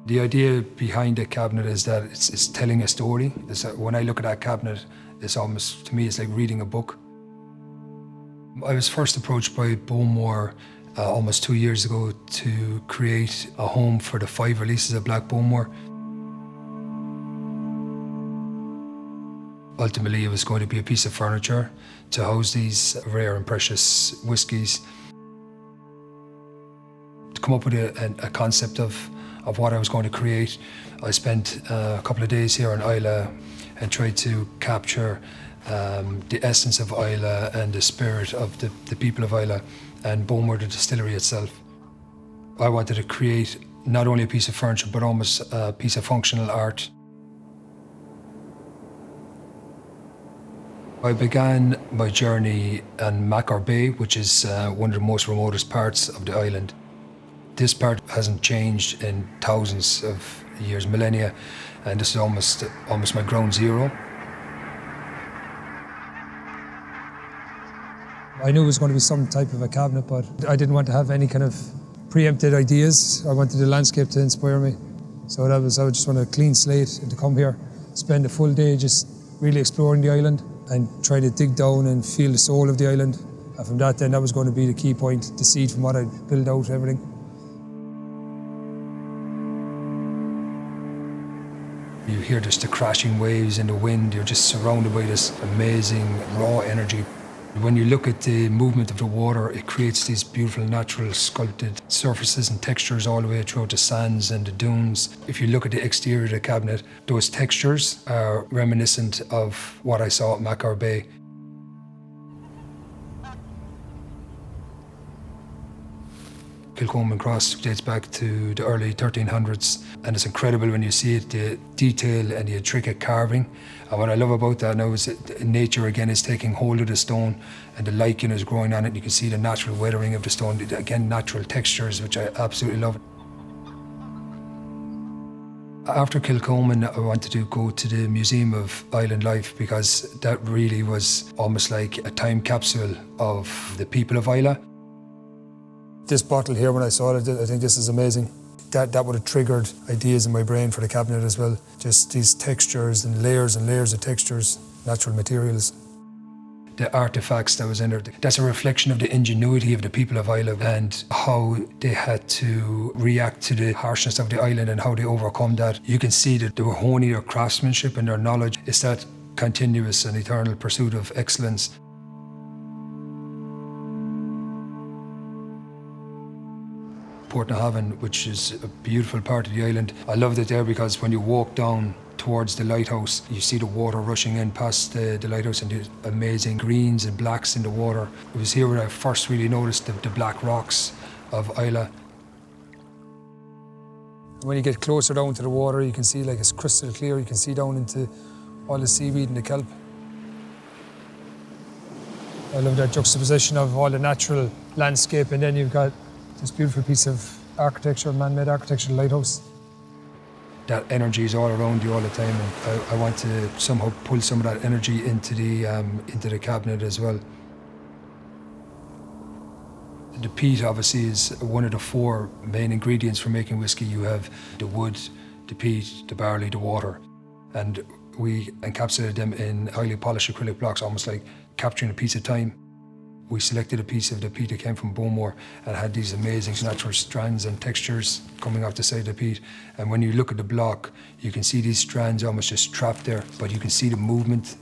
The idea behind the cabinet is that it's telling a story. When I look at that cabinet, it's almost, to me, it's like reading a book. I was first approached by Bowmore almost 2 years ago to create a home for the 5 releases of Black Bowmore. Ultimately, it was going to be a piece of furniture to house these rare and precious whiskies. To come up with a concept of what I was going to create, I spent a couple of days here in Islay and tried to capture the essence of Islay and the spirit of the people of Islay and Bowmore, the distillery itself. I wanted to create not only a piece of furniture, but almost a piece of functional art. I began my journey in Macar Bay, which is one of the most remotest parts of the island. This part hasn't changed in thousands of years, millennia, and this is almost my ground zero. I knew it was going to be some type of a cabinet, but I didn't want to have any kind of preempted ideas. I wanted the landscape to inspire me. So I just wanted a clean slate and to come here, spend a full day just really exploring the island and try to dig down and feel the soul of the island. And from that then, that was going to be the key point, the seed from what I'd build out, everything. You hear just the crashing waves and the wind. You're just surrounded by this amazing raw energy. When you look at the movement of the water, it creates these beautiful natural sculpted surfaces and textures all the way throughout the sands and the dunes. If you look at the exterior of the cabinet, those textures are reminiscent of what I saw at Macar Bay. Coleman Cross dates back to the early 1300s, and it's incredible when you see it, the detail and the intricate carving. And what I love about that now is that nature again is taking hold of the stone, and the lichen is growing on it. You can see the natural weathering of the stone, again natural textures, which I absolutely love. After Kilcoman, I wanted to go to the Museum of Island Life because that really was almost like a time capsule of the people of Islay. This bottle here, when I saw it, I think this is amazing. That would have triggered ideas in my brain for the cabinet as well. Just these textures and layers of textures, natural materials. The artifacts that was in there, that's a reflection of the ingenuity of the people of Islay and how they had to react to the harshness of the island and how they overcome that. You can see that they were honing their craftsmanship and their knowledge. It's that continuous and eternal pursuit of excellence. Portnahaven, which is a beautiful part of the island. I loved it there because when you walk down towards the lighthouse, you see the water rushing in past the lighthouse and the amazing greens and blacks in the water. It was here where I first really noticed the black rocks of Islay. When you get closer down to the water, you can see like it's crystal clear. You can see down into all the seaweed and the kelp. I love that juxtaposition of all the natural landscape, and then you've got this beautiful piece of architecture, man-made architecture, lighthouse. That energy is all around you all the time, and I want to somehow pull some of that energy into the cabinet as well. The peat obviously is one of the 4 main ingredients for making whiskey. You have the wood, the peat, the barley, the water, and we encapsulated them in highly polished acrylic blocks, almost like capturing a piece of time. We selected a piece of the peat that came from Bowmore and had these amazing natural strands and textures coming off the side of the peat. And when you look at the block, you can see these strands almost just trapped there, but you can see the movement.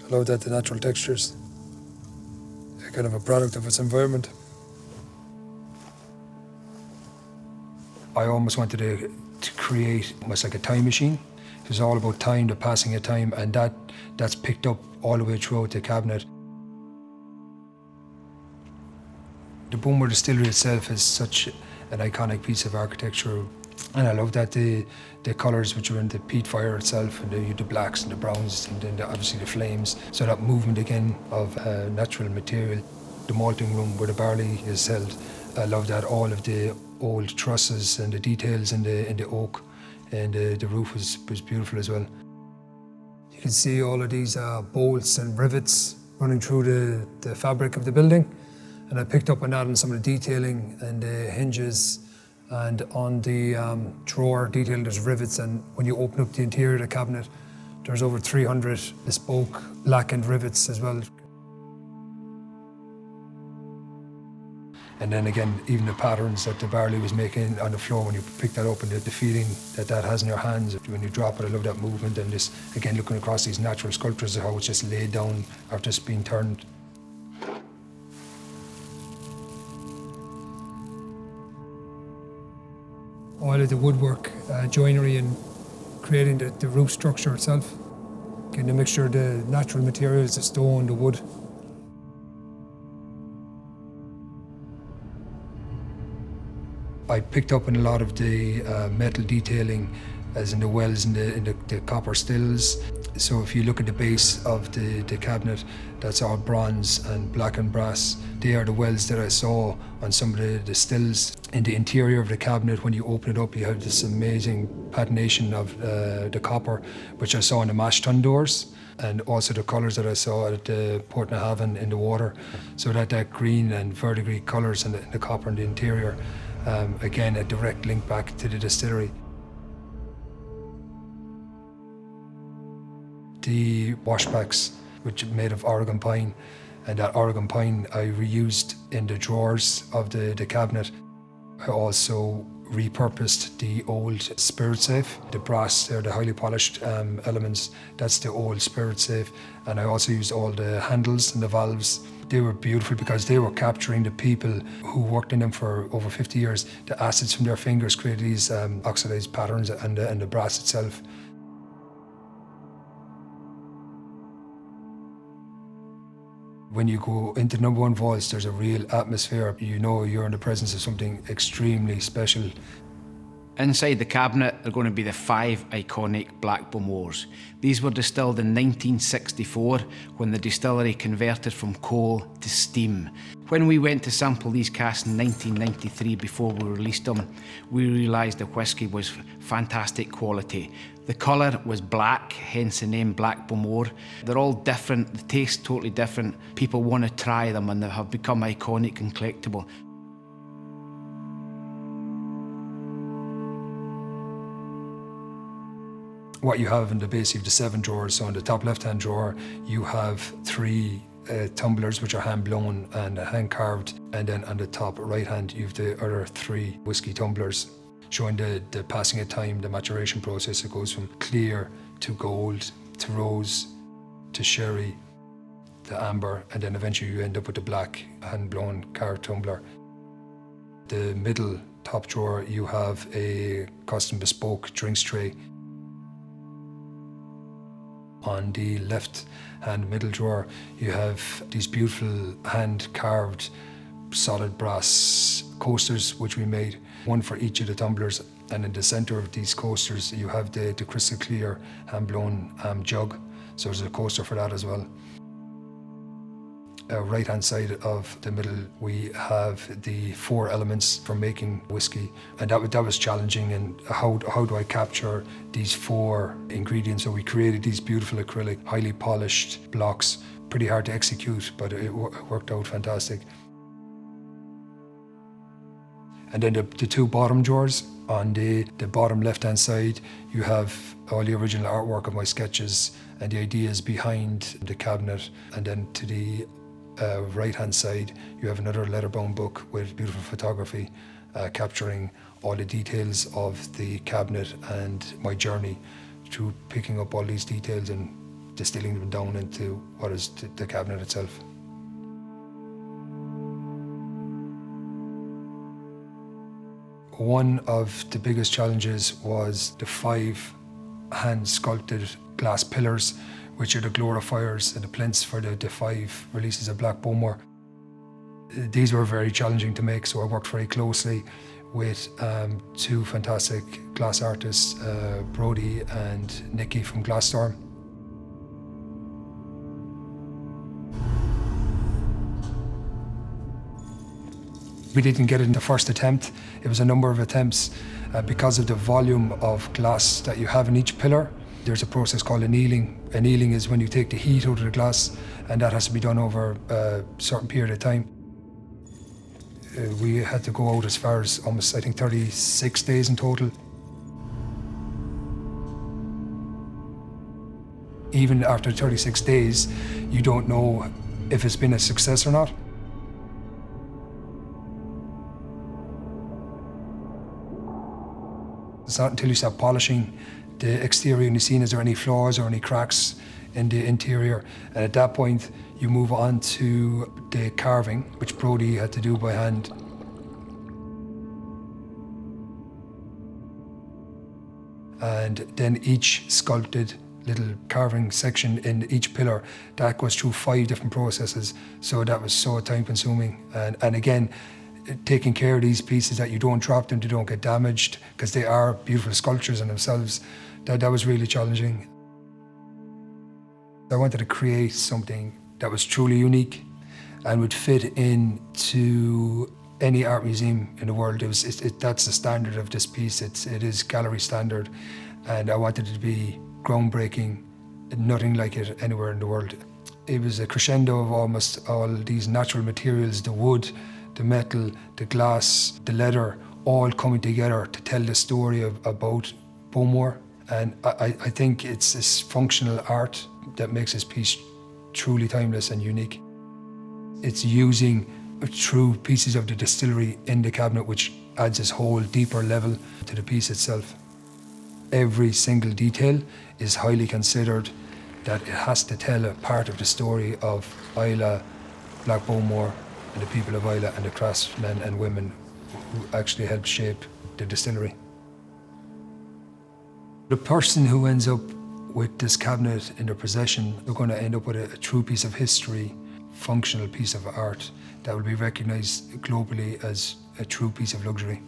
I love that, the natural textures. They're kind of a product of its environment. I almost wanted to create almost like a time machine. It was all about time, the passing of time, and that's picked up all the way throughout the cabinet. The Bowmore distillery itself is such an iconic piece of architecture, and I love that the colours which are in the peat fire itself, and the blacks and the browns, and then obviously the flames. So that movement again of natural material. The malting room where the barley is held, I love that, all of the old trusses and the details in the oak. And the roof was beautiful as well. You can see all of these bolts and rivets running through the fabric of the building. And I picked up on that on some of the detailing and the hinges, and on the drawer detailing there's rivets, and when you open up the interior of the cabinet there's over 300 bespoke lacquered rivets as well. And then again, even the patterns that the barley was making on the floor when you pick that up, and the feeling that that has in your hands when you drop it. I love that movement, and just again looking across these natural sculptures, how it's just laid down after it's been turned. All of the woodwork, joinery, and creating the roof structure itself. Getting a mixture of the natural materials, the stone, the wood. I picked up on a lot of the metal detailing, as in the wells and the copper stills. So if you look at the base of the cabinet, that's all bronze and black and brass. They are the wells that I saw on some of the stills. In the interior of the cabinet, when you open it up, you have this amazing patination of the copper, which I saw in the mash tun doors, and also the colours that I saw at the Port na Haven in the water. So that green and verdigris colours in the copper in the interior. Again, a direct link back to the distillery. The washbacks, which are made of Oregon pine, and that Oregon pine I reused in the drawers of the cabinet. I also repurposed the old spirit safe. The brass, they're the highly polished elements, that's the old spirit safe. And I also used all the handles and the valves. They were beautiful because they were capturing the people who worked in them for over 50 years. The acids from their fingers created these oxidized patterns, and the brass itself. When you go into number one vaults, there's a real atmosphere. You know you're in the presence of something extremely special. Inside the cabinet are going to be the 5 iconic black Bowmores. These were distilled in 1964 when the distillery converted from coal to steam. When we went to sample these casks in 1993 before we released them, we realised the whisky was fantastic quality. The colour was black, hence the name Black Bowmore. They're all different, the taste totally different. People want to try them and they have become iconic and collectible. What you have in the base, you have the 7 drawers. So in the top left-hand drawer, you have 3 tumblers, which are hand-blown and hand-carved. And then on the top right-hand, you have the other 3 whiskey tumblers, showing the passing of time, the maturation process. It goes from clear to gold, to rose, to sherry, to amber, and then eventually you end up with the black hand-blown carved tumbler. The middle top drawer, you have a custom bespoke drinks tray. On the left-hand middle drawer, you have these beautiful hand-carved solid brass coasters, which we made, one for each of the tumblers. And in the center of these coasters, you have the crystal clear hand-blown jug. So there's a coaster for that as well. Right-hand side of the middle, we have the 4 elements for making whiskey, and that was challenging. And how do I capture these 4 ingredients? So we created these beautiful acrylic, highly polished blocks. Pretty hard to execute, but it worked out fantastic. And then the 2 bottom drawers, on the bottom left-hand side, you have all the original artwork of my sketches and the ideas behind the cabinet. And then to the right-hand side, you have another leather-bound book with beautiful photography, capturing all the details of the cabinet and my journey through picking up all these details and distilling them down into what is the cabinet itself. One of the biggest challenges was the 5 hand-sculpted glass pillars, which are the glorifiers and the plinths for the 5 releases of Black Bowmore. These were very challenging to make, so I worked very closely with 2 fantastic glass artists, Brody and Nicky from Glasstorm. We didn't get it in the first attempt. It was a number of attempts because of the volume of glass that you have in each pillar. There's a process called annealing. Annealing is when you take the heat out of the glass, and that has to be done over a certain period of time. We had to go out as far as almost, I think, 36 days in total. Even after 36 days, you don't know if it's been a success or not. It's not until you start polishing the exterior and you see is there any flaws or any cracks in the interior. And at that point, you move on to the carving, which Brodie had to do by hand. And then each sculpted little carving section in each pillar, that goes through 5 different processes. So that was so time consuming. And again, taking care of these pieces that you don't drop them, they don't get damaged, because they are beautiful sculptures in themselves. That was really challenging. I wanted to create something that was truly unique and would fit into any art museum in the world. That's the standard of this piece. It is gallery standard, and I wanted it to be groundbreaking, nothing like it anywhere in the world. It was a crescendo of almost all these natural materials, the wood, the metal, the glass, the leather, all coming together to tell the story about Bowmore. And I think it's this functional art that makes this piece truly timeless and unique. It's using true pieces of the distillery in the cabinet, which adds this whole deeper level to the piece itself. Every single detail is highly considered, that it has to tell a part of the story of Islay, Black Bowmore, and the people of Islay, and the craftsmen and women who actually helped shape the distillery. The person who ends up with this cabinet in their possession, they're going to end up with a true piece of history, functional piece of art that will be recognised globally as a true piece of luxury.